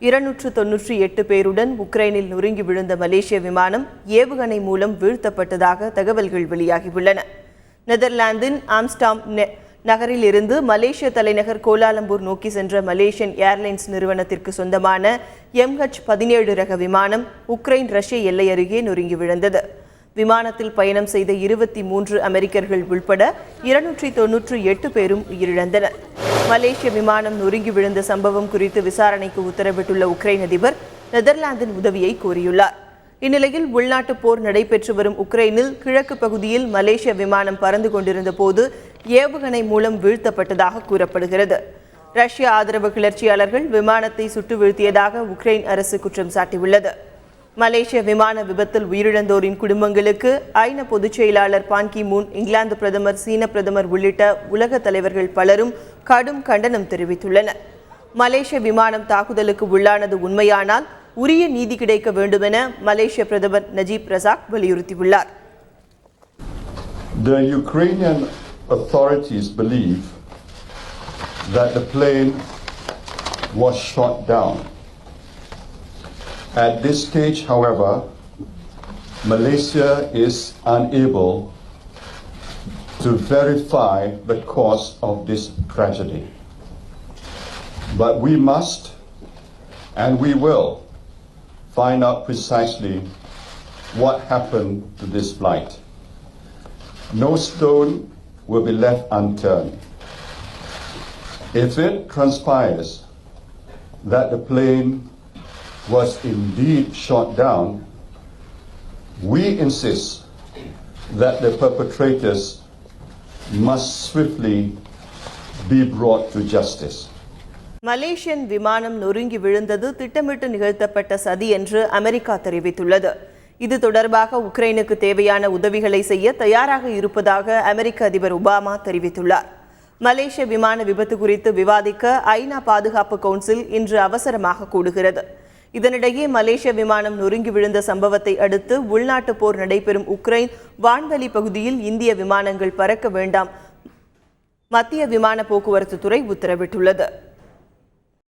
298 பேருடன் உக்ரைனில் நொறுங்கி விழுந்த மலேசிய விமானம் ஏவுகணை மூலம் வீழ்த்தப்பட்டதாக தகவல்கள் வெளியாகியுள்ளன. நெதர்லாந்தின் ஆம்ஸ்டாம் நகரில் இருந்து மலேசிய தலைநகர் கோலாலம்பூர் நோக்கி சென்ற மலேசியன் ஏர்லைன்ஸ் நிறுவனத்திற்கு சொந்தமான MH17 ரக விமானம் உக்ரைன் ரஷ்ய எல்லை அருகே நொறுங்கி விழுந்தது. விமானத்தில் பயணம் செய்த 23 அமெரிக்கர்கள் உள்பட 298 பேரும் உயிரிழந்தனர். மலேசிய விமானம் நொறுங்கி விழுந்த சம்பவம் குறித்து விசாரணைக்கு உத்தரவிட்டுள்ள உக்ரைன் அதிபர் நெதர்லாந்தின் உதவியை கோரியுள்ளார். இந்நிலையில் உள்நாட்டு போர் நடைபெற்று வரும் உக்ரைனில் கிழக்கு பகுதியில் மலேசிய விமானம் பறந்து கொண்டிருந்த போது ஏவுகணை மூலம் வீழ்த்தப்பட்டதாக கூறப்படுகிறது. ரஷ்ய ஆதரவு கிளர்ச்சியாளர்கள் விமானத்தை சுட்டு வீழ்த்தியதாக உக்ரைன் அரசு குற்றம் சாட்டியுள்ளது. மலேசிய விமான விபத்தில் உயிரிழந்தோரின் குடும்பங்களுக்கு ஐநா பொதுச் செயலாளர் பான் கி மூன், இங்கிலாந்து பிரதமர், சீன பிரதமர் உள்ளிட்ட உலக தலைவர்கள் பலரும் கடும் கண்டனம் தெரிவித்துள்ளனர். மலேசிய விமானம் தாக்குதலுக்கு உள்ளானது உண்மையானால் உரிய நீதி கிடைக்க வேண்டுமென மலேசிய பிரதமர் நஜீப் ரசாக் வலியுறுத்தியுள்ளார். The Ukrainian authorities believe that the plane was shot down. At this stage, however, Malaysia is unable to verify the cause of this tragedy. But we must and we will find out precisely what happened to this flight. No stone will be left unturned. If it transpires that the plane was indeed shot down, we insist that the perpetrators must swiftly be brought to justice. Malaysian விமானம் நொறுங்கி விழுந்தது திட்டமிட்டு நிகழ்த்தப்பட்ட சதி என்று America தெரிவித்துள்ளது. இது தொடர்பாக உக்ரைனுக்கு தேவையான உதவிகளை செய்ய தயாராக இருப்பதாக அமெரிக்க அதிபர் ஒபாமா தெரிவித்துள்ளார். மலேசிய விமான விபத்து குறித்து விவாதிக்க ஐநா பாதுகாப்பு கவுன்சில் இன்று அவசரமாக கூடுகிறது. இதனிடையே மலேசிய விமானம் நொறுங்கி விழுந்த சம்பவத்தை அடுத்து உள்நாட்டு போர் நடைபெறும் உக்ரைன் வான்வெளி பகுதியில் இந்திய விமானங்கள் பறக்க வேண்டாம் மத்திய விமான போக்குவரத்து துறை உத்தரவிட்டுள்ளது.